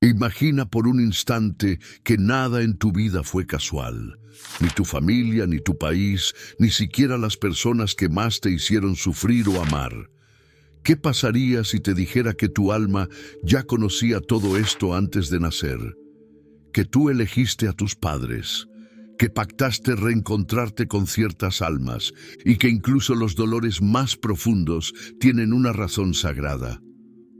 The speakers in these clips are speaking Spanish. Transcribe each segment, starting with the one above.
Imagina por un instante que nada en tu vida fue casual. Ni tu familia, ni tu país, ni siquiera las personas que más te hicieron sufrir o amar. ¿Qué pasaría si te dijera que tu alma ya conocía todo esto antes de nacer? Que tú elegiste a tus padres, que pactaste reencontrarte con ciertas almas y que incluso los dolores más profundos tienen una razón sagrada.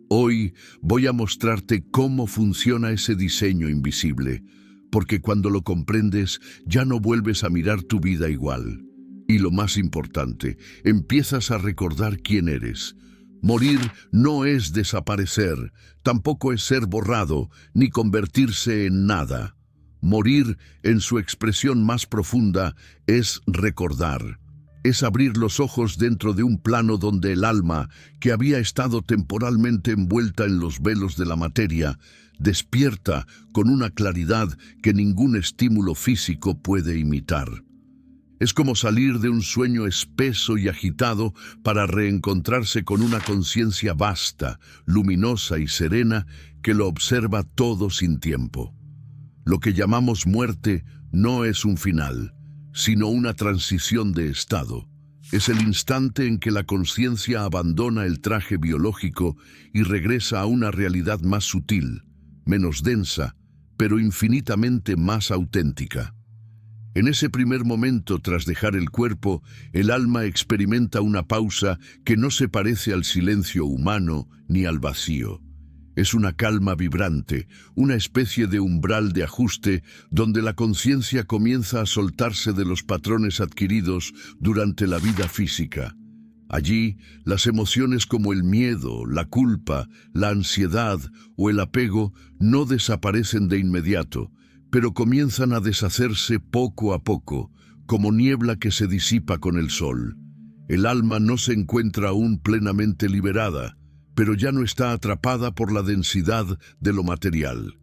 Hoy voy a mostrarte cómo funciona ese diseño invisible, porque cuando lo comprendes ya no vuelves a mirar tu vida igual. Y lo más importante, empiezas a recordar quién eres. Morir no es desaparecer, tampoco es ser borrado, ni convertirse en nada. Morir, en su expresión más profunda, es recordar. Es abrir los ojos dentro de un plano donde el alma, que había estado temporalmente envuelta en los velos de la materia, despierta con una claridad que ningún estímulo físico puede imitar. Es como salir de un sueño espeso y agitado para reencontrarse con una conciencia vasta, luminosa y serena que lo observa todo sin tiempo. Lo que llamamos muerte no es un final, sino una transición de estado. Es el instante en que la conciencia abandona el traje biológico y regresa a una realidad más sutil, menos densa, pero infinitamente más auténtica. En ese primer momento, tras dejar el cuerpo, el alma experimenta una pausa que no se parece al silencio humano ni al vacío. Es una calma vibrante, una especie de umbral de ajuste donde la conciencia comienza a soltarse de los patrones adquiridos durante la vida física. Allí, las emociones como el miedo, la culpa, la ansiedad o el apego no desaparecen de inmediato, pero comienzan a deshacerse poco a poco, como niebla que se disipa con el sol. El alma no se encuentra aún plenamente liberada, pero ya no está atrapada por la densidad de lo material.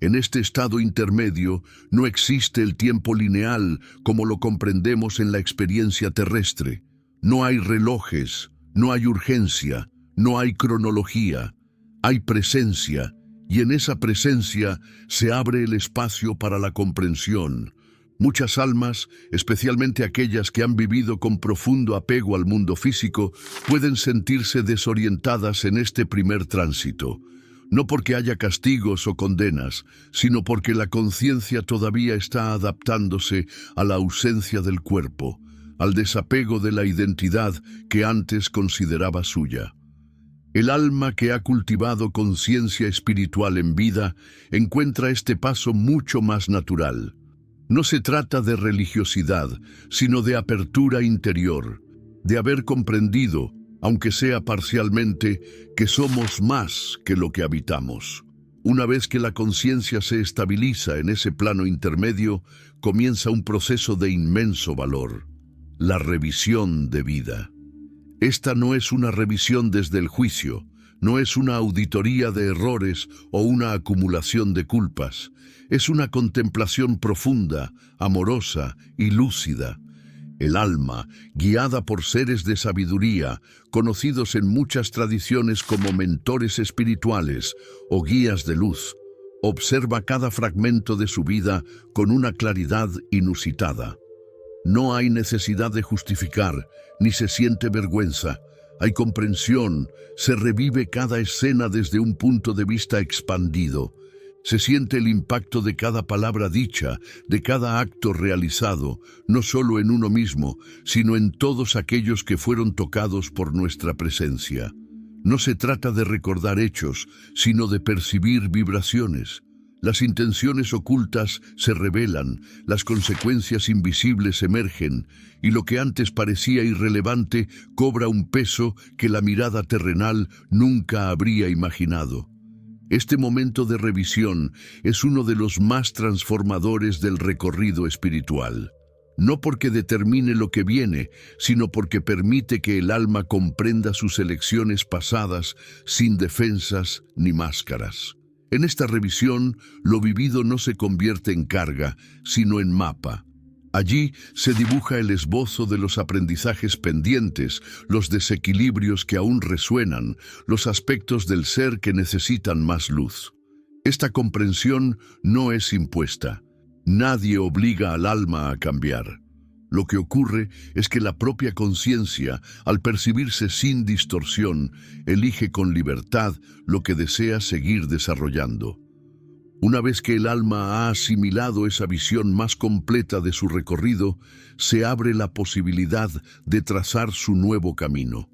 En este estado intermedio no existe el tiempo lineal como lo comprendemos en la experiencia terrestre. No hay relojes, no hay urgencia, no hay cronología, hay presencia, y en esa presencia se abre el espacio para la comprensión. Muchas almas, especialmente aquellas que han vivido con profundo apego al mundo físico, pueden sentirse desorientadas en este primer tránsito. No porque haya castigos o condenas, sino porque la conciencia todavía está adaptándose a la ausencia del cuerpo, al desapego de la identidad que antes consideraba suya. El alma que ha cultivado conciencia espiritual en vida encuentra este paso mucho más natural. No se trata de religiosidad, sino de apertura interior, de haber comprendido, aunque sea parcialmente, que somos más que lo que habitamos. Una vez que la conciencia se estabiliza en ese plano intermedio, comienza un proceso de inmenso valor, la revisión de vida. Esta no es una revisión desde el juicio, no es una auditoría de errores o una acumulación de culpas. Es una contemplación profunda, amorosa y lúcida. El alma, guiada por seres de sabiduría, conocidos en muchas tradiciones como mentores espirituales o guías de luz, observa cada fragmento de su vida con una claridad inusitada. No hay necesidad de justificar, ni se siente vergüenza. Hay comprensión, se revive cada escena desde un punto de vista expandido. Se siente el impacto de cada palabra dicha, de cada acto realizado, no solo en uno mismo, sino en todos aquellos que fueron tocados por nuestra presencia. No se trata de recordar hechos, sino de percibir vibraciones. Las intenciones ocultas se revelan, las consecuencias invisibles emergen, y lo que antes parecía irrelevante cobra un peso que la mirada terrenal nunca habría imaginado. Este momento de revisión es uno de los más transformadores del recorrido espiritual. No porque determine lo que viene, sino porque permite que el alma comprenda sus elecciones pasadas sin defensas ni máscaras. En esta revisión, lo vivido no se convierte en carga, sino en mapa. Allí se dibuja el esbozo de los aprendizajes pendientes, los desequilibrios que aún resuenan, los aspectos del ser que necesitan más luz. Esta comprensión no es impuesta. Nadie obliga al alma a cambiar. Lo que ocurre es que la propia conciencia, al percibirse sin distorsión, elige con libertad lo que desea seguir desarrollando. Una vez que el alma ha asimilado esa visión más completa de su recorrido, se abre la posibilidad de trazar su nuevo camino.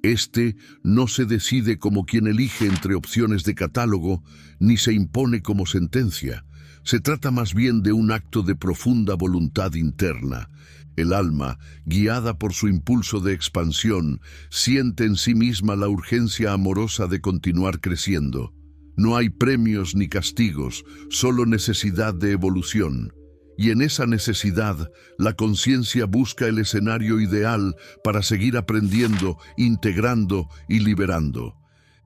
Este no se decide como quien elige entre opciones de catálogo, ni se impone como sentencia. Se trata más bien de un acto de profunda voluntad interna. El alma, guiada por su impulso de expansión, siente en sí misma la urgencia amorosa de continuar creciendo. No hay premios ni castigos, solo necesidad de evolución. Y en esa necesidad, la conciencia busca el escenario ideal para seguir aprendiendo, integrando y liberando.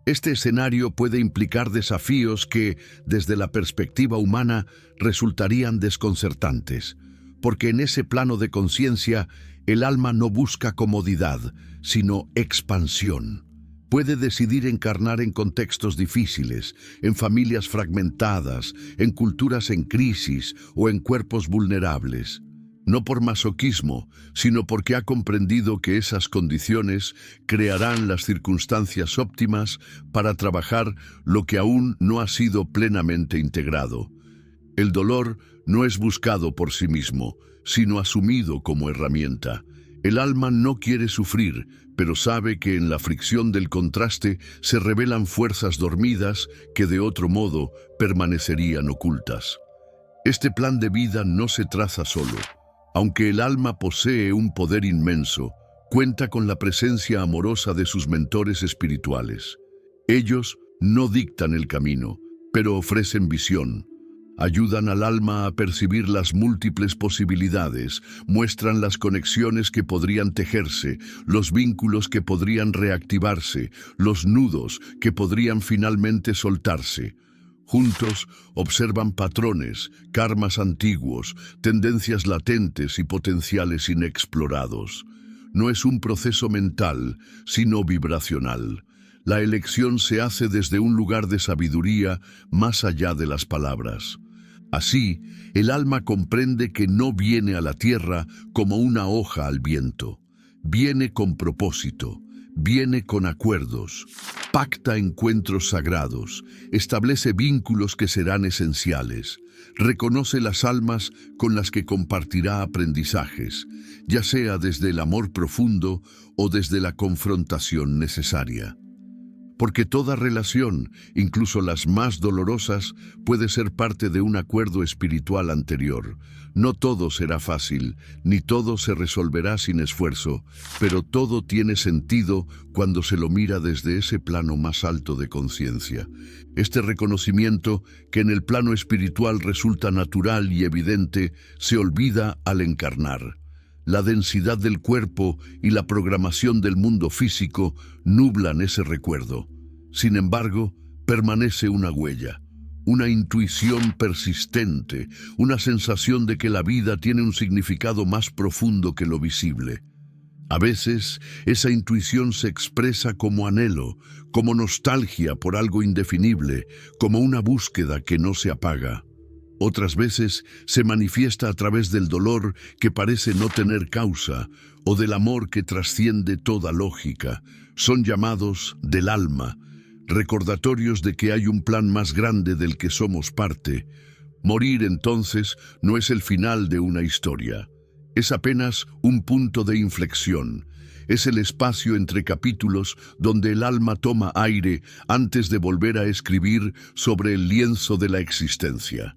Este escenario puede implicar desafíos que, desde la perspectiva humana, resultarían desconcertantes, porque en ese plano de conciencia, el alma no busca comodidad, sino expansión. Puede decidir encarnar en contextos difíciles, en familias fragmentadas, en culturas en crisis o en cuerpos vulnerables. No por masoquismo, sino porque ha comprendido que esas condiciones crearán las circunstancias óptimas para trabajar lo que aún no ha sido plenamente integrado. El dolor no es buscado por sí mismo, sino asumido como herramienta. El alma no quiere sufrir, pero sabe que en la fricción del contraste se revelan fuerzas dormidas que de otro modo permanecerían ocultas. Este plan de vida no se traza solo. Aunque el alma posee un poder inmenso, cuenta con la presencia amorosa de sus mentores espirituales. Ellos no dictan el camino, pero ofrecen visión. Ayudan al alma a percibir las múltiples posibilidades, muestran las conexiones que podrían tejerse, los vínculos que podrían reactivarse, los nudos que podrían finalmente soltarse. Juntos observan patrones, karmas antiguos, tendencias latentes y potenciales inexplorados. No es un proceso mental, sino vibracional. La elección se hace desde un lugar de sabiduría más allá de las palabras. Así, el alma comprende que no viene a la tierra como una hoja al viento. Viene con propósito, viene con acuerdos, pacta encuentros sagrados, establece vínculos que serán esenciales, reconoce las almas con las que compartirá aprendizajes, ya sea desde el amor profundo o desde la confrontación necesaria. Porque toda relación, incluso las más dolorosas, puede ser parte de un acuerdo espiritual anterior. No todo será fácil, ni todo se resolverá sin esfuerzo, pero todo tiene sentido cuando se lo mira desde ese plano más alto de conciencia. Este reconocimiento, que en el plano espiritual resulta natural y evidente, se olvida al encarnar. La densidad del cuerpo y la programación del mundo físico nublan ese recuerdo. Sin embargo, permanece una huella, una intuición persistente, una sensación de que la vida tiene un significado más profundo que lo visible. A veces, esa intuición se expresa como anhelo, como nostalgia por algo indefinible, como una búsqueda que no se apaga. Otras veces se manifiesta a través del dolor que parece no tener causa o del amor que trasciende toda lógica. Son llamados del alma, recordatorios de que hay un plan más grande del que somos parte. Morir entonces no es el final de una historia. Es apenas un punto de inflexión. Es el espacio entre capítulos donde el alma toma aire antes de volver a escribir sobre el lienzo de la existencia.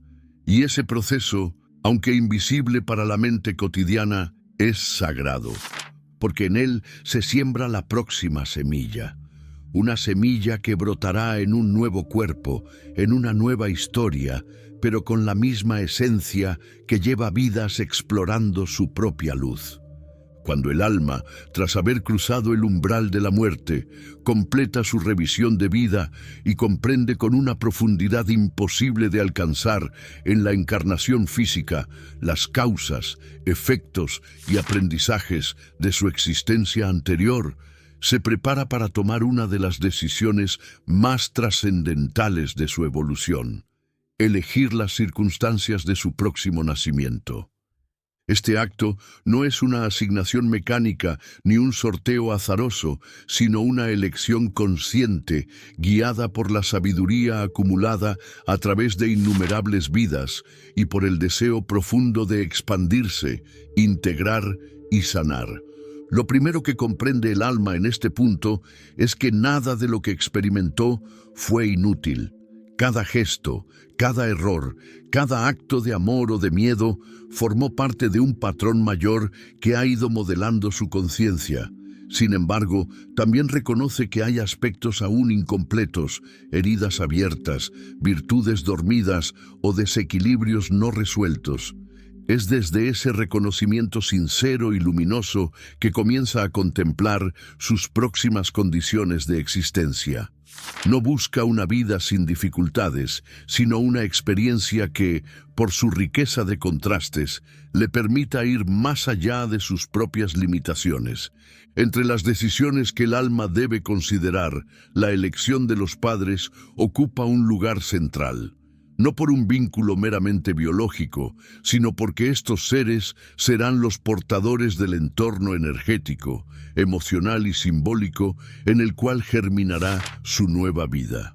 Y ese proceso, aunque invisible para la mente cotidiana, es sagrado, porque en él se siembra la próxima semilla. Una semilla que brotará en un nuevo cuerpo, en una nueva historia, pero con la misma esencia que lleva vidas explorando su propia luz. Cuando el alma, tras haber cruzado el umbral de la muerte, completa su revisión de vida y comprende con una profundidad imposible de alcanzar en la encarnación física las causas, efectos y aprendizajes de su existencia anterior, se prepara para tomar una de las decisiones más trascendentales de su evolución. elegir las circunstancias de su próximo nacimiento. Este acto no es una asignación mecánica ni un sorteo azaroso, sino una elección consciente, guiada por la sabiduría acumulada a través de innumerables vidas y por el deseo profundo de expandirse, integrar y sanar. Lo primero que comprende el alma en este punto es que nada de lo que experimentó fue inútil. Cada gesto, cada error, cada acto de amor o de miedo formó parte de un patrón mayor que ha ido modelando su conciencia. Sin embargo, también reconoce que hay aspectos aún incompletos, heridas abiertas, virtudes dormidas o desequilibrios no resueltos. Es desde ese reconocimiento sincero y luminoso que comienza a contemplar sus próximas condiciones de existencia. No busca una vida sin dificultades, sino una experiencia que, por su riqueza de contrastes, le permita ir más allá de sus propias limitaciones. Entre las decisiones que el alma debe considerar, la elección de los padres ocupa un lugar central. No por un vínculo meramente biológico, sino porque estos seres serán los portadores del entorno energético, emocional y simbólico en el cual germinará su nueva vida.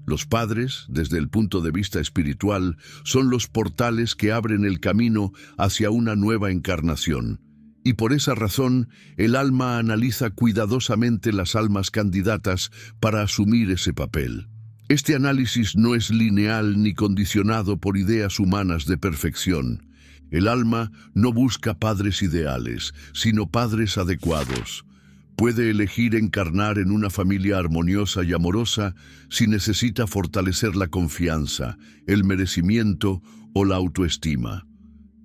Los padres, desde el punto de vista espiritual, son los portales que abren el camino hacia una nueva encarnación. Y por esa razón, el alma analiza cuidadosamente las almas candidatas para asumir ese papel. Este análisis no es lineal ni condicionado por ideas humanas de perfección. El alma no busca padres ideales, sino padres adecuados. Puede elegir encarnar en una familia armoniosa y amorosa si necesita fortalecer la confianza, el merecimiento o la autoestima.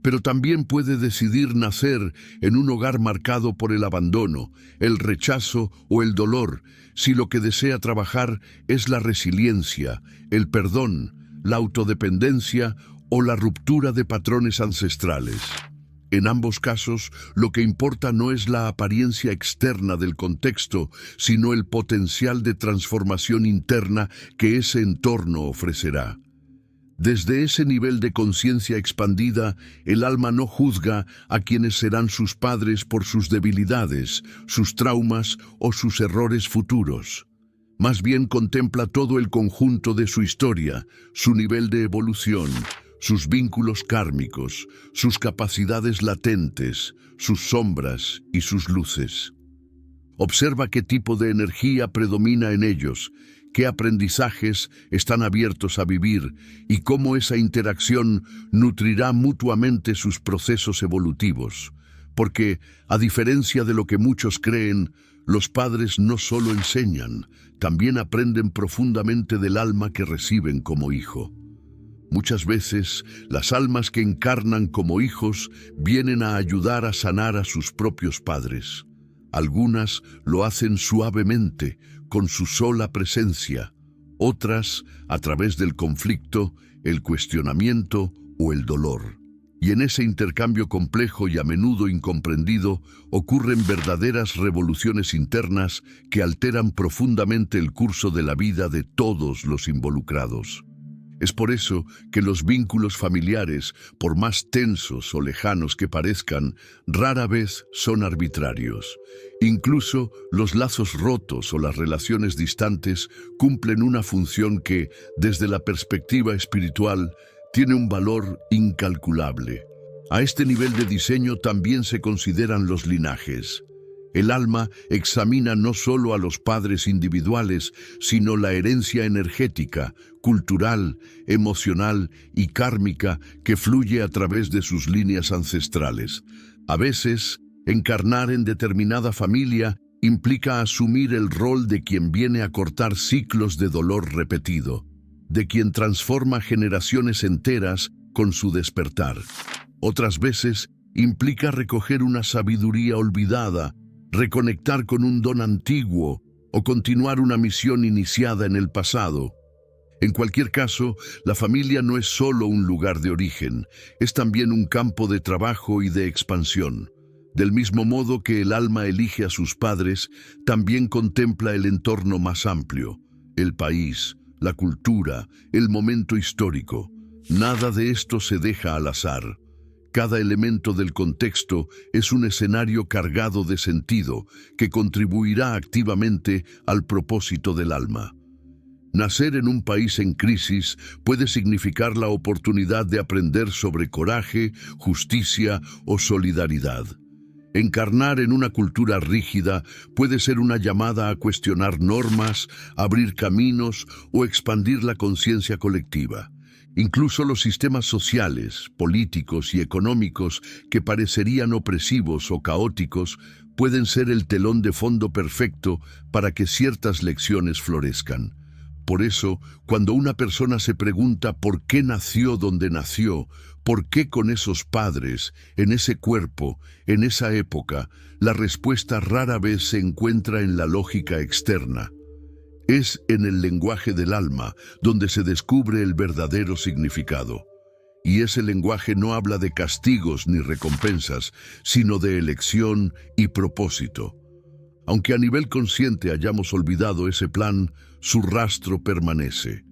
Pero también puede decidir nacer en un hogar marcado por el abandono, el rechazo o el dolor, si lo que desea trabajar es la resiliencia, el perdón, la autodependencia o la ruptura de patrones ancestrales. En ambos casos, lo que importa no es la apariencia externa del contexto, sino el potencial de transformación interna que ese entorno ofrecerá. Desde ese nivel de conciencia expandida, el alma no juzga a quienes serán sus padres por sus debilidades, sus traumas o sus errores futuros. Más bien contempla todo el conjunto de su historia, su nivel de evolución, sus vínculos kármicos, sus capacidades latentes, sus sombras y sus luces. Observa qué tipo de energía predomina en ellos, qué aprendizajes están abiertos a vivir y cómo esa interacción nutrirá mutuamente sus procesos evolutivos. Porque, a diferencia de lo que muchos creen, los padres no solo enseñan, también aprenden profundamente del alma que reciben como hijo. Muchas veces, las almas que encarnan como hijos vienen a ayudar a sanar a sus propios padres. Algunas lo hacen suavemente, con su sola presencia, otras a través del conflicto, el cuestionamiento o el dolor. Y en ese intercambio complejo y a menudo incomprendido ocurren verdaderas revoluciones internas que alteran profundamente el curso de la vida de todos los involucrados. Es por eso que los vínculos familiares, por más tensos o lejanos que parezcan, rara vez son arbitrarios. Incluso los lazos rotos o las relaciones distantes cumplen una función que, desde la perspectiva espiritual, tiene un valor incalculable. A este nivel de diseño también se consideran los linajes. El alma examina no solo a los padres individuales, sino la herencia energética, cultural, emocional y kármica que fluye a través de sus líneas ancestrales. A veces, encarnar en determinada familia implica asumir el rol de quien viene a cortar ciclos de dolor repetido, de quien transforma generaciones enteras con su despertar. Otras veces, implica recoger una sabiduría olvidada, reconectar con un don antiguo o continuar una misión iniciada en el pasado. En cualquier caso, la familia no es solo un lugar de origen, es también un campo de trabajo y de expansión. Del mismo modo que el alma elige a sus padres, también contempla el entorno más amplio, el país, la cultura, el momento histórico. Nada de esto se deja al azar. Cada elemento del contexto es un escenario cargado de sentido que contribuirá activamente al propósito del alma. Nacer en un país en crisis puede significar la oportunidad de aprender sobre coraje, justicia o solidaridad. Encarnar en una cultura rígida puede ser una llamada a cuestionar normas, abrir caminos o expandir la conciencia colectiva. Incluso los sistemas sociales, políticos y económicos que parecerían opresivos o caóticos pueden ser el telón de fondo perfecto para que ciertas lecciones florezcan. Por eso, cuando una persona se pregunta por qué nació donde nació, por qué con esos padres, en ese cuerpo, en esa época, la respuesta rara vez se encuentra en la lógica externa. Es en el lenguaje del alma donde se descubre el verdadero significado. Y ese lenguaje no habla de castigos ni recompensas, sino de elección y propósito. Aunque a nivel consciente hayamos olvidado ese plan, su rastro permanece.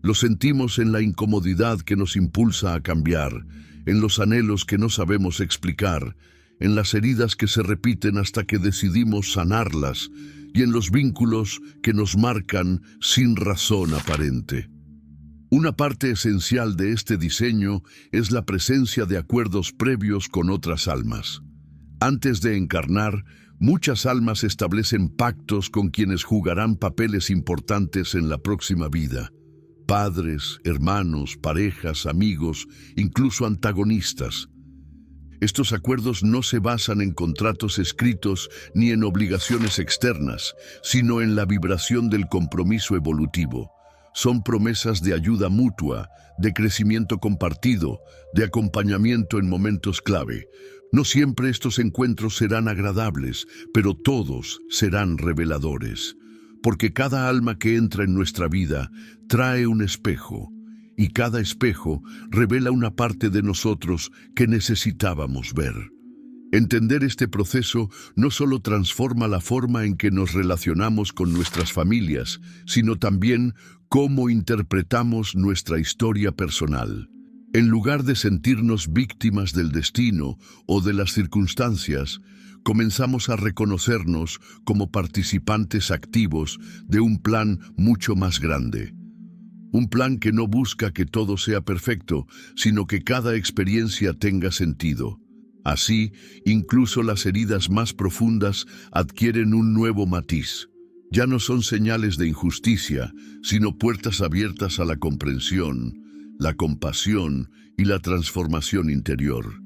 Lo sentimos en la incomodidad que nos impulsa a cambiar, en los anhelos que no sabemos explicar, en las heridas que se repiten hasta que decidimos sanarlas, y en los vínculos que nos marcan sin razón aparente. Una parte esencial de este diseño es la presencia de acuerdos previos con otras almas. Antes de encarnar, muchas almas establecen pactos con quienes jugarán papeles importantes en la próxima vida. Padres, hermanos, parejas, amigos, incluso antagonistas. Estos acuerdos no se basan en contratos escritos ni en obligaciones externas, sino en la vibración del compromiso evolutivo. Son promesas de ayuda mutua, de crecimiento compartido, de acompañamiento en momentos clave. No siempre estos encuentros serán agradables, pero todos serán reveladores. Porque cada alma que entra en nuestra vida trae un espejo, y cada espejo revela una parte de nosotros que necesitábamos ver. Entender este proceso no solo transforma la forma en que nos relacionamos con nuestras familias, sino también cómo interpretamos nuestra historia personal. En lugar de sentirnos víctimas del destino o de las circunstancias, comenzamos a reconocernos como participantes activos de un plan mucho más grande. Un plan que no busca que todo sea perfecto, sino que cada experiencia tenga sentido. Así, incluso las heridas más profundas adquieren un nuevo matiz. Ya no son señales de injusticia, sino puertas abiertas a la comprensión, la compasión y la transformación interior.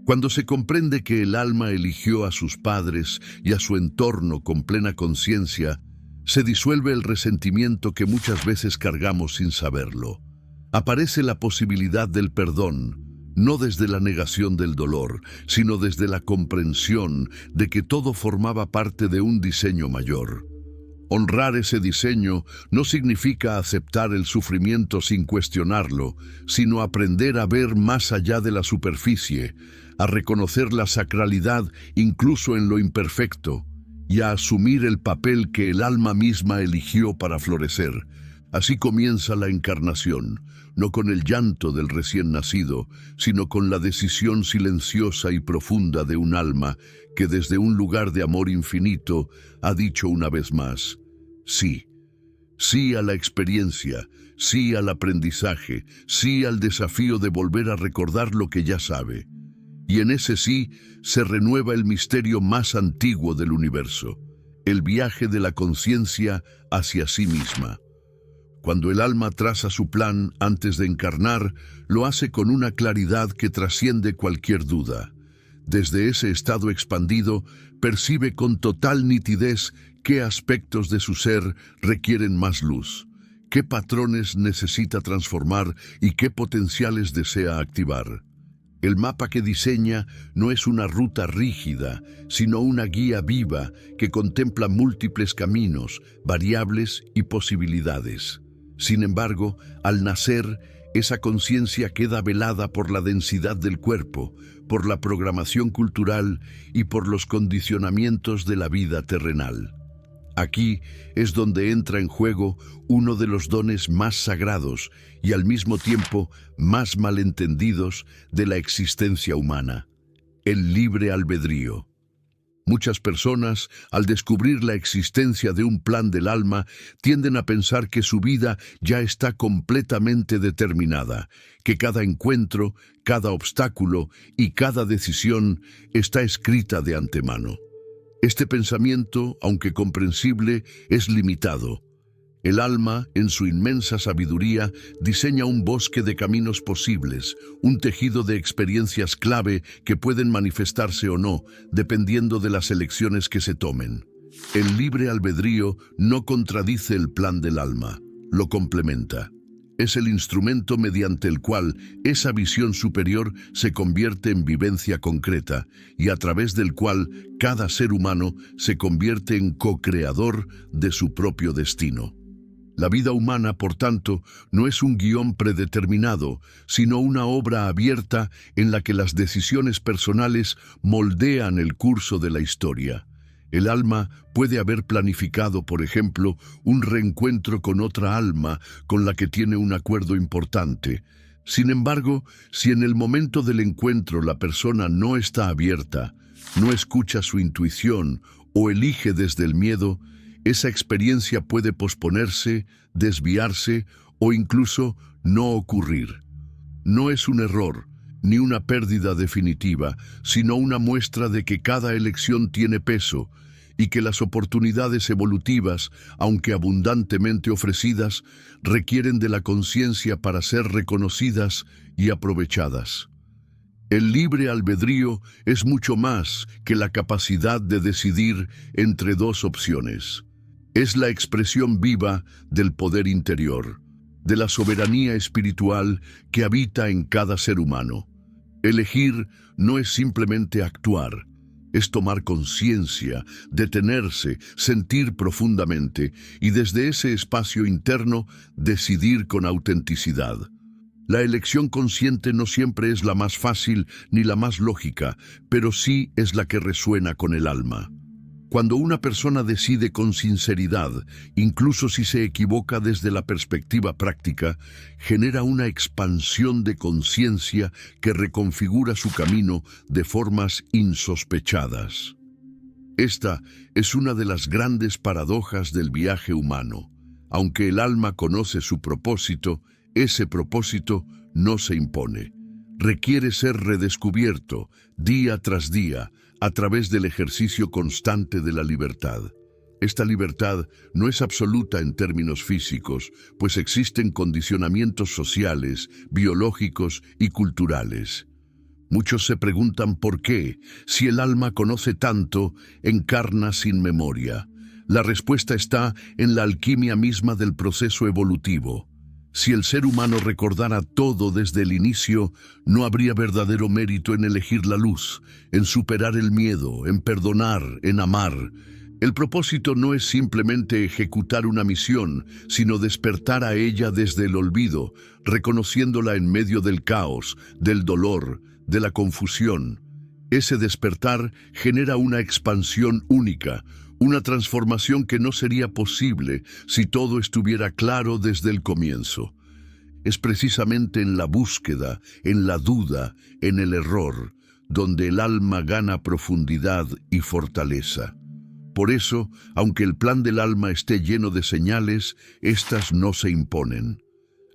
Cuando se comprende que el alma eligió a sus padres y a su entorno con plena conciencia, se disuelve el resentimiento que muchas veces cargamos sin saberlo. Aparece la posibilidad del perdón, no desde la negación del dolor, sino desde la comprensión de que todo formaba parte de un diseño mayor. Honrar ese diseño no significa aceptar el sufrimiento sin cuestionarlo, sino aprender a ver más allá de la superficie, a reconocer la sacralidad incluso en lo imperfecto, y a asumir el papel que el alma misma eligió para florecer. Así comienza la encarnación, no con el llanto del recién nacido, sino con la decisión silenciosa y profunda de un alma que desde un lugar de amor infinito ha dicho una vez más, sí. Sí a la experiencia, sí al aprendizaje, sí al desafío de volver a recordar lo que ya sabe. Y en ese sí se renueva el misterio más antiguo del universo, el viaje de la conciencia hacia sí misma. Cuando el alma traza su plan antes de encarnar, lo hace con una claridad que trasciende cualquier duda. Desde ese estado expandido, percibe con total nitidez qué aspectos de su ser requieren más luz, qué patrones necesita transformar y qué potenciales desea activar. El mapa que diseña no es una ruta rígida, sino una guía viva que contempla múltiples caminos, variables y posibilidades. Sin embargo, al nacer, esa conciencia queda velada por la densidad del cuerpo, por la programación cultural y por los condicionamientos de la vida terrenal. Aquí es donde entra en juego uno de los dones más sagrados y al mismo tiempo más malentendidos de la existencia humana: el libre albedrío. Muchas personas, al descubrir la existencia de un plan del alma, tienden a pensar que su vida ya está completamente determinada, que cada encuentro, cada obstáculo y cada decisión está escrita de antemano. Este pensamiento, aunque comprensible, es limitado. El alma, en su inmensa sabiduría, diseña un bosque de caminos posibles, un tejido de experiencias clave que pueden manifestarse o no, dependiendo de las elecciones que se tomen. El libre albedrío no contradice el plan del alma, lo complementa. Es el instrumento mediante el cual esa visión superior se convierte en vivencia concreta y a través del cual cada ser humano se convierte en co-creador de su propio destino. La vida humana, por tanto, no es un guión predeterminado, sino una obra abierta en la que las decisiones personales moldean el curso de la historia. El alma puede haber planificado, por ejemplo, un reencuentro con otra alma con la que tiene un acuerdo importante. Sin embargo, si en el momento del encuentro la persona no está abierta, no escucha su intuición o elige desde el miedo, esa experiencia puede posponerse, desviarse o incluso no ocurrir. No es un error, ni una pérdida definitiva, sino una muestra de que cada elección tiene peso y que las oportunidades evolutivas, aunque abundantemente ofrecidas, requieren de la conciencia para ser reconocidas y aprovechadas. El libre albedrío es mucho más que la capacidad de decidir entre dos opciones. Es la expresión viva del poder interior, de la soberanía espiritual que habita en cada ser humano. Elegir no es simplemente actuar, es tomar conciencia, detenerse, sentir profundamente y desde ese espacio interno decidir con autenticidad. La elección consciente no siempre es la más fácil ni la más lógica, pero sí es la que resuena con el alma. Cuando una persona decide con sinceridad, incluso si se equivoca desde la perspectiva práctica, genera una expansión de conciencia que reconfigura su camino de formas insospechadas. Esta es una de las grandes paradojas del viaje humano. Aunque el alma conoce su propósito, ese propósito no se impone. Requiere ser redescubierto día tras día a través del ejercicio constante de la libertad. Esta libertad no es absoluta en términos físicos, pues existen condicionamientos sociales, biológicos y culturales. Muchos se preguntan por qué, si el alma conoce tanto, encarna sin memoria. La respuesta está en la alquimia misma del proceso evolutivo. Si el ser humano recordara todo desde el inicio, no habría verdadero mérito en elegir la luz, en superar el miedo, en perdonar, en amar. El propósito no es simplemente ejecutar una misión, sino despertar a ella desde el olvido, reconociéndola en medio del caos, del dolor, de la confusión. Ese despertar genera una expansión única, una transformación que no sería posible si todo estuviera claro desde el comienzo. Es precisamente en la búsqueda, en la duda, en el error, donde el alma gana profundidad y fortaleza. Por eso, aunque el plan del alma esté lleno de señales, éstas no se imponen.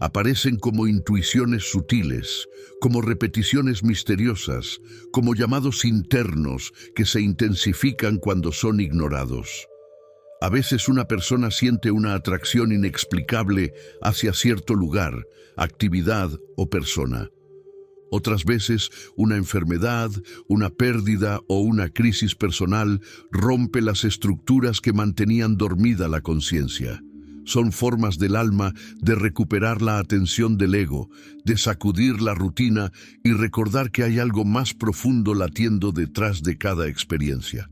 Aparecen como intuiciones sutiles, como repeticiones misteriosas, como llamados internos que se intensifican cuando son ignorados. A veces una persona siente una atracción inexplicable hacia cierto lugar, actividad o persona. Otras veces, una enfermedad, una pérdida o una crisis personal rompe las estructuras que mantenían dormida la conciencia. Son formas del alma de recuperar la atención del ego, de sacudir la rutina y recordar que hay algo más profundo latiendo detrás de cada experiencia.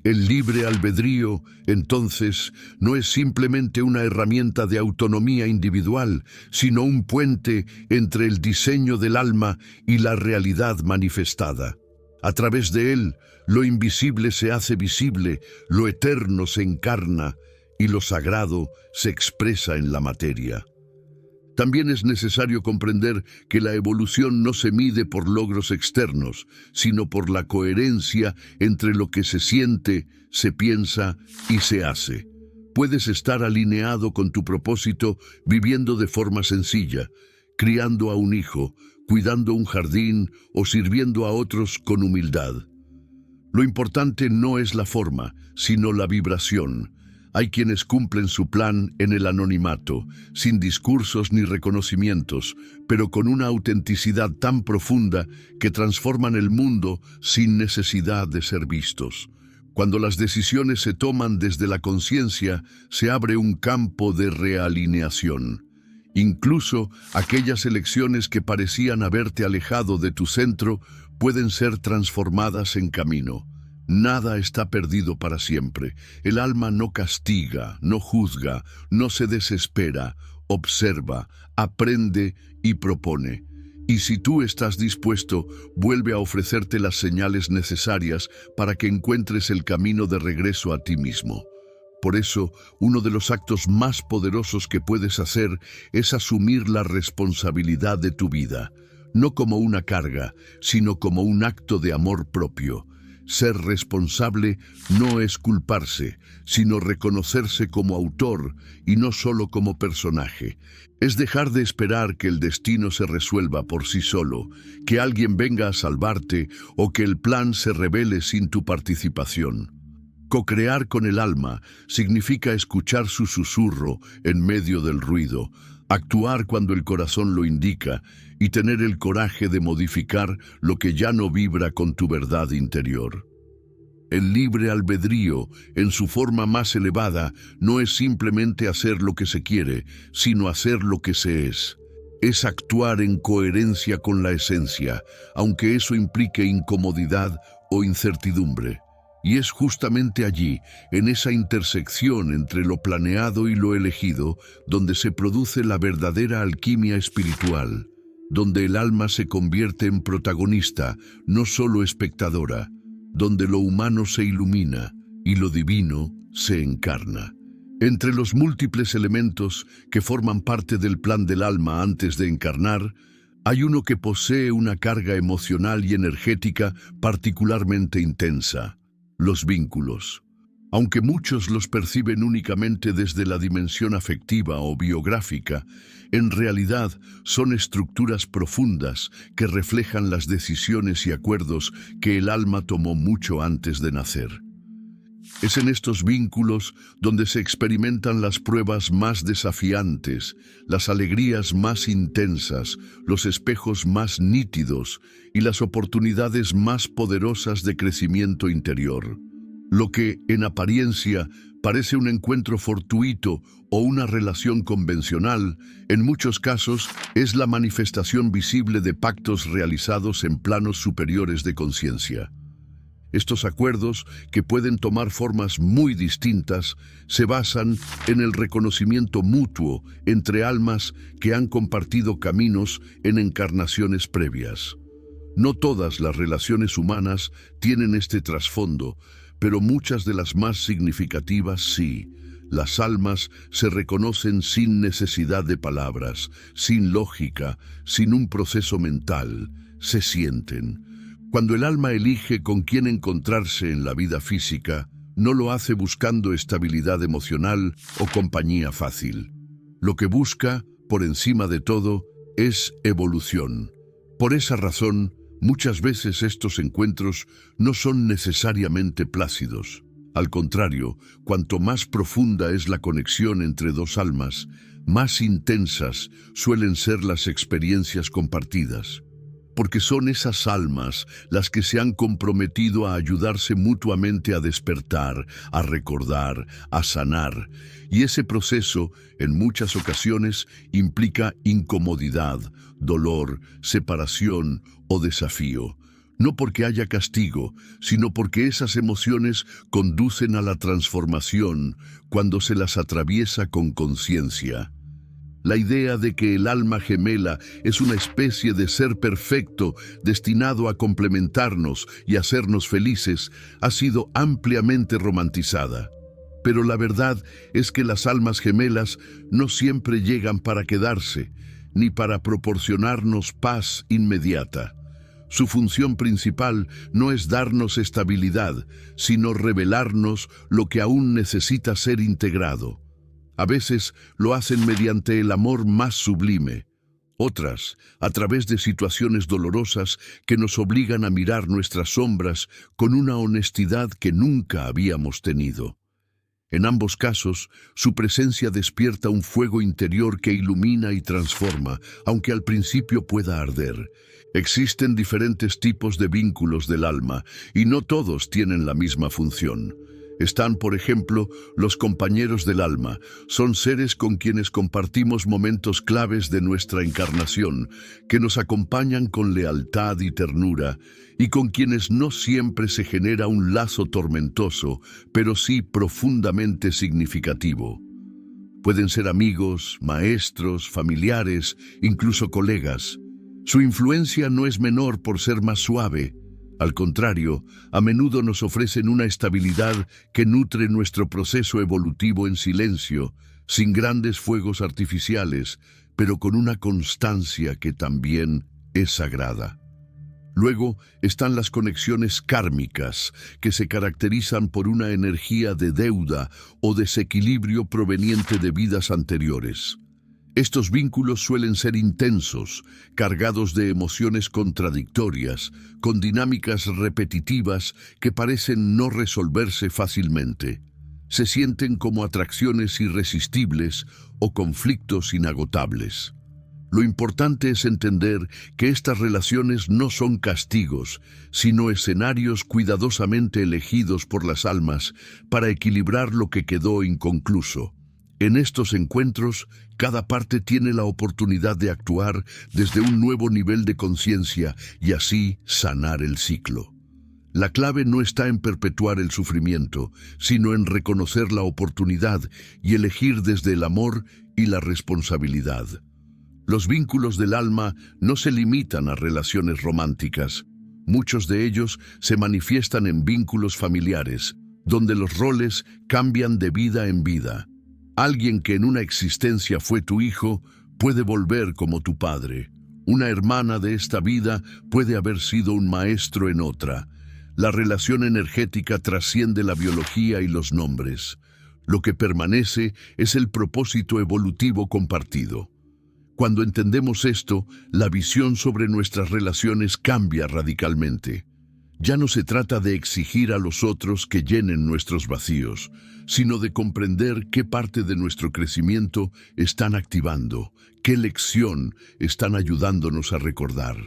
El libre albedrío, entonces, no es simplemente una herramienta de autonomía individual, sino un puente entre el diseño del alma y la realidad manifestada. A través de él, lo invisible se hace visible, lo eterno se encarna y lo sagrado se expresa en la materia. También es necesario comprender que la evolución no se mide por logros externos, sino por la coherencia entre lo que se siente, se piensa y se hace. Puedes estar alineado con tu propósito viviendo de forma sencilla, criando a un hijo, cuidando un jardín o sirviendo a otros con humildad. Lo importante no es la forma, sino la vibración. Hay quienes cumplen su plan en el anonimato, sin discursos ni reconocimientos, pero con una autenticidad tan profunda que transforman el mundo sin necesidad de ser vistos. Cuando las decisiones se toman desde la conciencia, se abre un campo de realineación. Incluso aquellas elecciones que parecían haberte alejado de tu centro pueden ser transformadas en camino. Nada está perdido para siempre. El alma no castiga, no juzga, no se desespera, observa, aprende y propone. Y si tú estás dispuesto, vuelve a ofrecerte las señales necesarias para que encuentres el camino de regreso a ti mismo. Por eso, uno de los actos más poderosos que puedes hacer es asumir la responsabilidad de tu vida, no como una carga, sino como un acto de amor propio. Ser responsable no es culparse, sino reconocerse como autor y no solo como personaje. Es dejar de esperar que el destino se resuelva por sí solo, que alguien venga a salvarte o que el plan se revele sin tu participación. Co-crear con el alma significa escuchar su susurro en medio del ruido, actuar cuando el corazón lo indica y tener el coraje de modificar lo que ya no vibra con tu verdad interior. El libre albedrío, en su forma más elevada, no es simplemente hacer lo que se quiere, sino hacer lo que se es. Es actuar en coherencia con la esencia, aunque eso implique incomodidad o incertidumbre. Y es justamente allí, en esa intersección entre lo planeado y lo elegido, donde se produce la verdadera alquimia espiritual, donde el alma se convierte en protagonista, no solo espectadora, donde lo humano se ilumina y lo divino se encarna. Entre los múltiples elementos que forman parte del plan del alma antes de encarnar, hay uno que posee una carga emocional y energética particularmente intensa: los vínculos. Aunque muchos los perciben únicamente desde la dimensión afectiva o biográfica, en realidad son estructuras profundas que reflejan las decisiones y acuerdos que el alma tomó mucho antes de nacer. Es en estos vínculos donde se experimentan las pruebas más desafiantes, las alegrías más intensas, los espejos más nítidos y las oportunidades más poderosas de crecimiento interior. Lo que, en apariencia, parece un encuentro fortuito o una relación convencional, en muchos casos es la manifestación visible de pactos realizados en planos superiores de conciencia. Estos acuerdos, que pueden tomar formas muy distintas, se basan en el reconocimiento mutuo entre almas que han compartido caminos en encarnaciones previas. No todas las relaciones humanas tienen este trasfondo, pero muchas de las más significativas sí. Las almas se reconocen sin necesidad de palabras, sin lógica, sin un proceso mental, se sienten. Cuando el alma elige con quién encontrarse en la vida física, no lo hace buscando estabilidad emocional o compañía fácil. Lo que busca, por encima de todo, es evolución. Por esa razón, muchas veces estos encuentros no son necesariamente plácidos. Al contrario, cuanto más profunda es la conexión entre dos almas, más intensas suelen ser las experiencias compartidas. Porque son esas almas las que se han comprometido a ayudarse mutuamente a despertar, a recordar, a sanar. Y ese proceso, en muchas ocasiones, implica incomodidad, dolor, separación o desafío. No porque haya castigo, sino porque esas emociones conducen a la transformación cuando se las atraviesa con conciencia. La idea de que el alma gemela es una especie de ser perfecto destinado a complementarnos y hacernos felices ha sido ampliamente romantizada. Pero la verdad es que las almas gemelas no siempre llegan para quedarse, ni para proporcionarnos paz inmediata. Su función principal no es darnos estabilidad, sino revelarnos lo que aún necesita ser integrado. A veces lo hacen mediante el amor más sublime, otras a través de situaciones dolorosas que nos obligan a mirar nuestras sombras con una honestidad que nunca habíamos tenido. En ambos casos, su presencia despierta un fuego interior que ilumina y transforma, aunque al principio pueda arder. Existen diferentes tipos de vínculos del alma, y no todos tienen la misma función. Están, por ejemplo, los compañeros del alma. Son seres con quienes compartimos momentos claves de nuestra encarnación, que nos acompañan con lealtad y ternura, y con quienes no siempre se genera un lazo tormentoso, pero sí profundamente significativo. Pueden ser amigos, maestros, familiares, incluso colegas. Su influencia no es menor por ser más suave. Al contrario, a menudo nos ofrecen una estabilidad que nutre nuestro proceso evolutivo en silencio, sin grandes fuegos artificiales, pero con una constancia que también es sagrada. Luego están las conexiones kármicas, que se caracterizan por una energía de deuda o desequilibrio proveniente de vidas anteriores. Estos vínculos suelen ser intensos, cargados de emociones contradictorias, con dinámicas repetitivas que parecen no resolverse fácilmente. Se sienten como atracciones irresistibles o conflictos inagotables. Lo importante es entender que estas relaciones no son castigos, sino escenarios cuidadosamente elegidos por las almas para equilibrar lo que quedó inconcluso. En estos encuentros, cada parte tiene la oportunidad de actuar desde un nuevo nivel de conciencia y así sanar el ciclo. La clave no está en perpetuar el sufrimiento, sino en reconocer la oportunidad y elegir desde el amor y la responsabilidad. Los vínculos del alma no se limitan a relaciones románticas. Muchos de ellos se manifiestan en vínculos familiares, donde los roles cambian de vida en vida. Alguien que en una existencia fue tu hijo puede volver como tu padre. Una hermana de esta vida puede haber sido un maestro en otra. La relación energética trasciende la biología y los nombres. Lo que permanece es el propósito evolutivo compartido. Cuando entendemos esto, la visión sobre nuestras relaciones cambia radicalmente. Ya no se trata de exigir a los otros que llenen nuestros vacíos, sino de comprender qué parte de nuestro crecimiento están activando, qué lección están ayudándonos a recordar.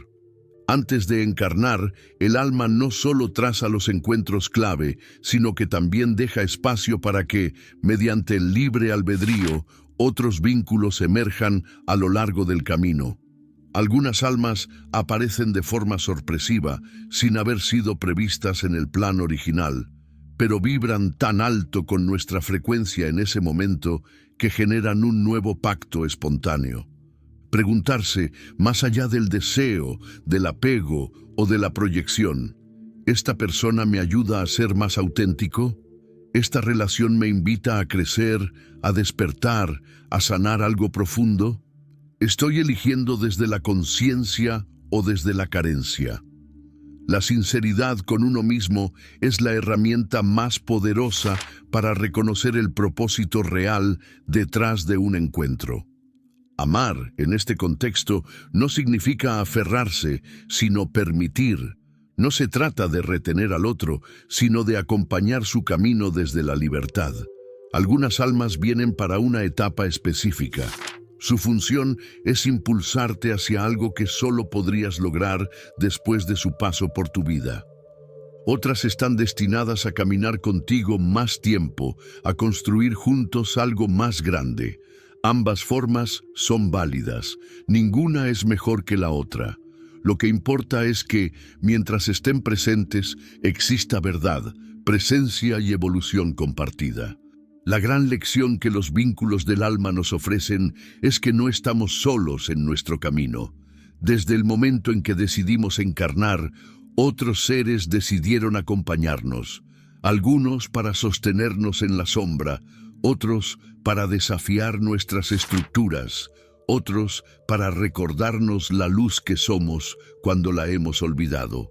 Antes de encarnar, el alma no solo traza los encuentros clave, sino que también deja espacio para que, mediante el libre albedrío, otros vínculos emerjan a lo largo del camino. Algunas almas aparecen de forma sorpresiva, sin haber sido previstas en el plan original, pero vibran tan alto con nuestra frecuencia en ese momento que generan un nuevo pacto espontáneo. Preguntarse, más allá del deseo, del apego o de la proyección, ¿esta persona me ayuda a ser más auténtico? ¿Esta relación me invita a crecer, a despertar, a sanar algo profundo? ¿Estoy eligiendo desde la conciencia o desde la carencia? La sinceridad con uno mismo es la herramienta más poderosa para reconocer el propósito real detrás de un encuentro. Amar, en este contexto, no significa aferrarse, sino permitir. No se trata de retener al otro, sino de acompañar su camino desde la libertad. Algunas almas vienen para una etapa específica. Su función es impulsarte hacia algo que solo podrías lograr después de su paso por tu vida. Otras están destinadas a caminar contigo más tiempo, a construir juntos algo más grande. Ambas formas son válidas, ninguna es mejor que la otra. Lo que importa es que, mientras estén presentes, exista verdad, presencia y evolución compartida. La gran lección que los vínculos del alma nos ofrecen es que no estamos solos en nuestro camino. Desde el momento en que decidimos encarnar, otros seres decidieron acompañarnos, algunos para sostenernos en la sombra, otros para desafiar nuestras estructuras, otros para recordarnos la luz que somos cuando la hemos olvidado.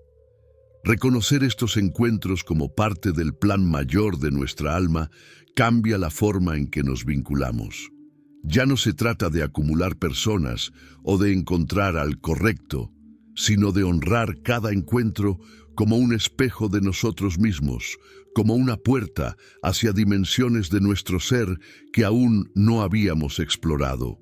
Reconocer estos encuentros como parte del plan mayor de nuestra alma cambia la forma en que nos vinculamos. Ya no se trata de acumular personas o de encontrar al correcto, sino de honrar cada encuentro como un espejo de nosotros mismos, como una puerta hacia dimensiones de nuestro ser que aún no habíamos explorado.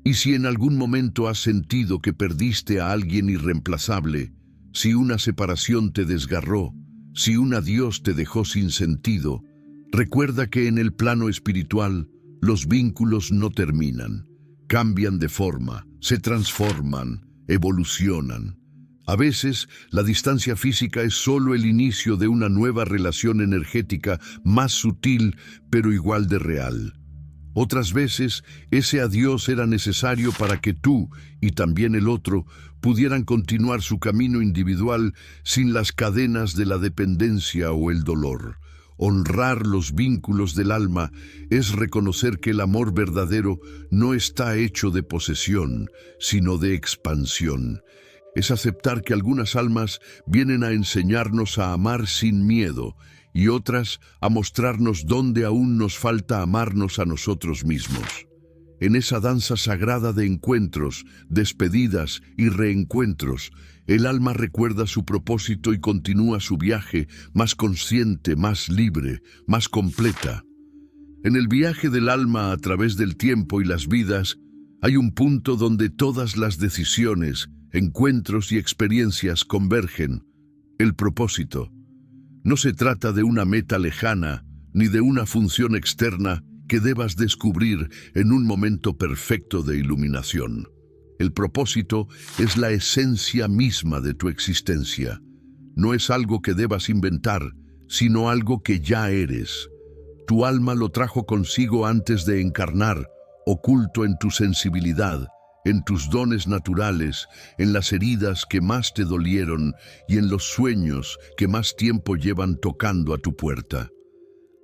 Y si en algún momento has sentido que perdiste a alguien irreemplazable, si una separación te desgarró, si un adiós te dejó sin sentido, recuerda que en el plano espiritual los vínculos no terminan, cambian de forma, se transforman, evolucionan. A veces, la distancia física es solo el inicio de una nueva relación energética más sutil, pero igual de real. Otras veces, ese adiós era necesario para que tú y también el otro pudieran continuar su camino individual sin las cadenas de la dependencia o el dolor. Honrar los vínculos del alma es reconocer que el amor verdadero no está hecho de posesión, sino de expansión. Es aceptar que algunas almas vienen a enseñarnos a amar sin miedo y otras a mostrarnos dónde aún nos falta amarnos a nosotros mismos. En esa danza sagrada de encuentros, despedidas y reencuentros, el alma recuerda su propósito y continúa su viaje más consciente, más libre, más completa. En el viaje del alma a través del tiempo y las vidas, hay un punto donde todas las decisiones, encuentros y experiencias convergen: el propósito. No se trata de una meta lejana, ni de una función externa que debas descubrir en un momento perfecto de iluminación. El propósito es la esencia misma de tu existencia. No es algo que debas inventar, sino algo que ya eres. Tu alma lo trajo consigo antes de encarnar, oculto en tu sensibilidad, en tus dones naturales, en las heridas que más te dolieron y en los sueños que más tiempo llevan tocando a tu puerta.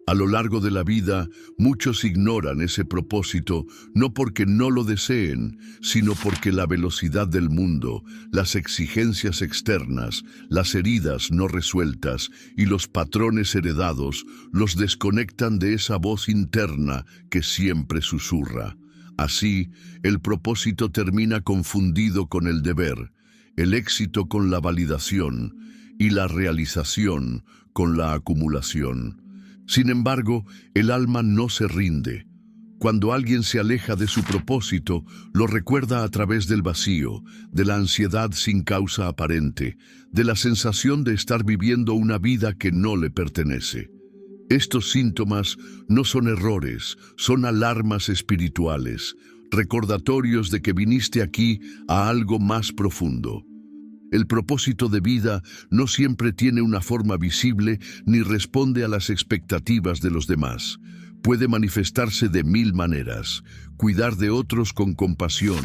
A lo largo de la vida, muchos ignoran ese propósito, no porque no lo deseen, sino porque la velocidad del mundo, las exigencias externas, las heridas no resueltas y los patrones heredados los desconectan de esa voz interna que siempre susurra. Así, el propósito termina confundido con el deber, el éxito con la validación y la realización con la acumulación. Sin embargo, el alma no se rinde. Cuando alguien se aleja de su propósito, lo recuerda a través del vacío, de la ansiedad sin causa aparente, de la sensación de estar viviendo una vida que no le pertenece. Estos síntomas no son errores, son alarmas espirituales, recordatorios de que viniste aquí a algo más profundo. El propósito de vida no siempre tiene una forma visible ni responde a las expectativas de los demás. Puede manifestarse de 1000 maneras: cuidar de otros con compasión,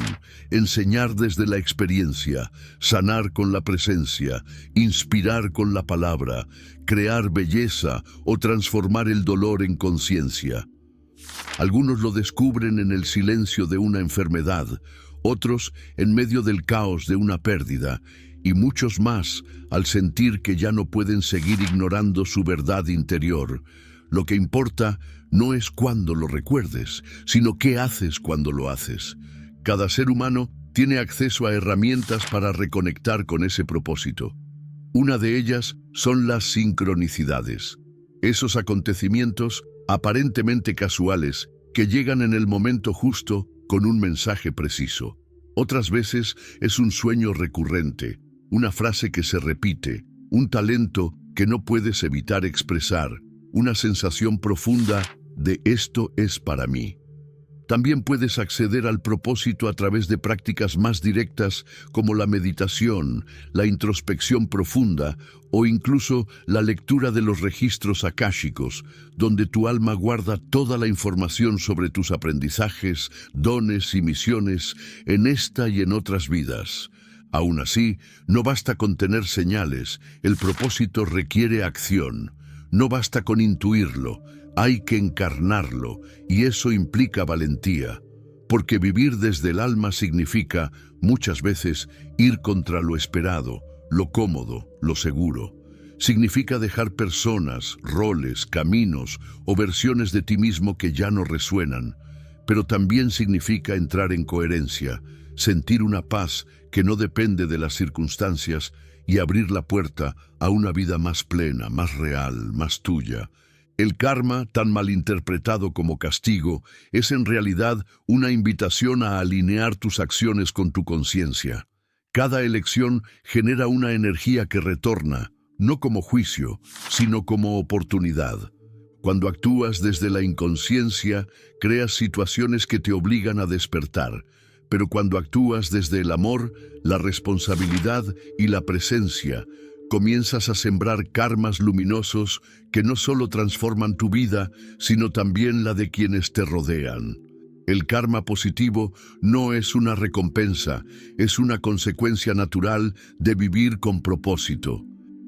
enseñar desde la experiencia, sanar con la presencia, inspirar con la palabra, crear belleza o transformar el dolor en conciencia. Algunos lo descubren en el silencio de una enfermedad, otros en medio del caos de una pérdida, y muchos más al sentir que ya no pueden seguir ignorando su verdad interior. Lo que importa no es cuándo lo recuerdes, sino qué haces cuando lo haces. Cada ser humano tiene acceso a herramientas para reconectar con ese propósito. Una de ellas son las sincronicidades. Esos acontecimientos aparentemente casuales que llegan en el momento justo con un mensaje preciso. Otras veces es un sueño recurrente, una frase que se repite, un talento que no puedes evitar expresar, una sensación profunda de esto es para mí. También puedes acceder al propósito a través de prácticas más directas como la meditación, la introspección profunda o incluso la lectura de los registros akáshicos, donde tu alma guarda toda la información sobre tus aprendizajes, dones y misiones en esta y en otras vidas. Aún así, no basta con tener señales, el propósito requiere acción. No basta con intuirlo, hay que encarnarlo, y eso implica valentía, porque vivir desde el alma significa, muchas veces, ir contra lo esperado, lo cómodo, lo seguro. Significa dejar personas, roles, caminos o versiones de ti mismo que ya no resuenan, pero también significa entrar en coherencia, sentir una paz que no depende de las circunstancias y abrir la puerta a una vida más plena, más real, más tuya. El karma, tan malinterpretado como castigo, es en realidad una invitación a alinear tus acciones con tu conciencia. Cada elección genera una energía que retorna, no como juicio, sino como oportunidad. Cuando actúas desde la inconsciencia, creas situaciones que te obligan a despertar, pero cuando actúas desde el amor, la responsabilidad y la presencia, comienzas a sembrar karmas luminosos que no solo transforman tu vida, sino también la de quienes te rodean. El karma positivo no es una recompensa, es una consecuencia natural de vivir con propósito.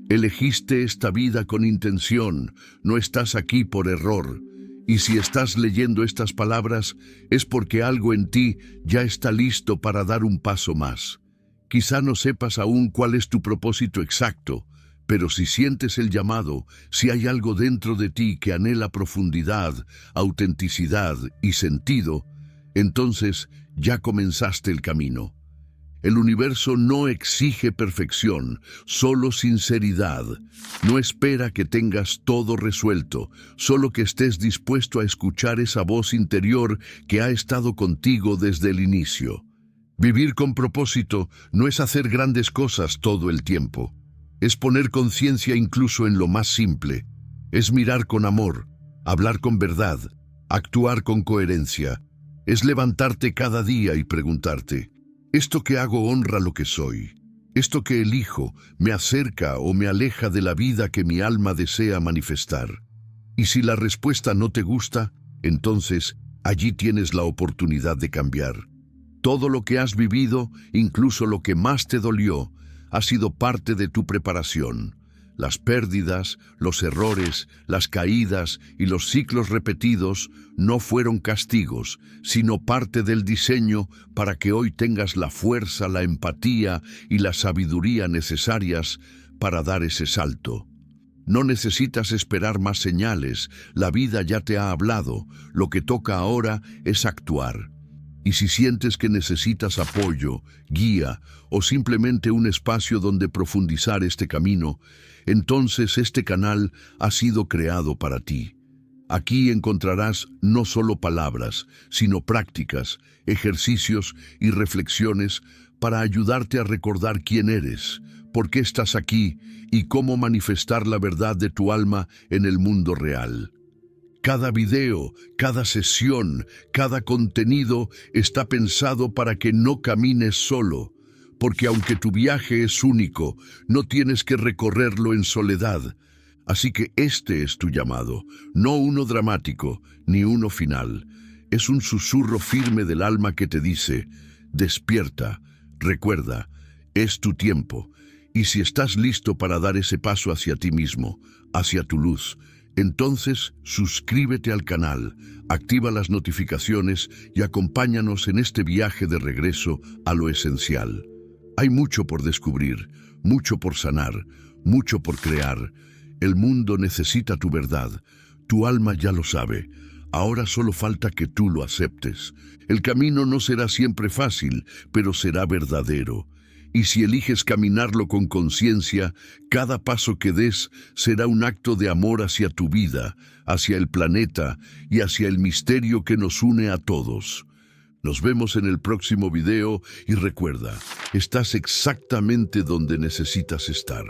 Elegiste esta vida con intención, no estás aquí por error. Y si estás leyendo estas palabras, es porque algo en ti ya está listo para dar un paso más. Quizá no sepas aún cuál es tu propósito exacto, pero si sientes el llamado, si hay algo dentro de ti que anhela profundidad, autenticidad y sentido, entonces ya comenzaste el camino. El universo no exige perfección, solo sinceridad. No espera que tengas todo resuelto, solo que estés dispuesto a escuchar esa voz interior que ha estado contigo desde el inicio. Vivir con propósito no es hacer grandes cosas todo el tiempo. Es poner conciencia incluso en lo más simple. Es mirar con amor, hablar con verdad, actuar con coherencia. Es levantarte cada día y preguntarte: ¿esto que hago honra lo que soy? ¿Esto que elijo me acerca o me aleja de la vida que mi alma desea manifestar? Y si la respuesta no te gusta, entonces allí tienes la oportunidad de cambiar. Todo lo que has vivido, incluso lo que más te dolió, ha sido parte de tu preparación. Las pérdidas, los errores, las caídas y los ciclos repetidos no fueron castigos, sino parte del diseño para que hoy tengas la fuerza, la empatía y la sabiduría necesarias para dar ese salto. No necesitas esperar más señales, la vida ya te ha hablado, lo que toca ahora es actuar. Y si sientes que necesitas apoyo, guía o simplemente un espacio donde profundizar este camino, entonces este canal ha sido creado para ti. Aquí encontrarás no solo palabras, sino prácticas, ejercicios y reflexiones para ayudarte a recordar quién eres, por qué estás aquí y cómo manifestar la verdad de tu alma en el mundo real. Cada video, cada sesión, cada contenido está pensado para que no camines solo, porque aunque tu viaje es único, no tienes que recorrerlo en soledad. Así que este es tu llamado, no uno dramático, ni uno final. Es un susurro firme del alma que te dice: despierta, recuerda, es tu tiempo. Y si estás listo para dar ese paso hacia ti mismo, hacia tu luz, entonces suscríbete al canal, activa las notificaciones y acompáñanos en este viaje de regreso a lo esencial. Hay mucho por descubrir, mucho por sanar, mucho por crear. El mundo necesita tu verdad. Tu alma ya lo sabe. Ahora solo falta que tú lo aceptes. El camino no será siempre fácil, pero será verdadero. Y si eliges caminarlo con conciencia, cada paso que des será un acto de amor hacia tu vida, hacia el planeta y hacia el misterio que nos une a todos. Nos vemos en el próximo video y recuerda, estás exactamente donde necesitas estar.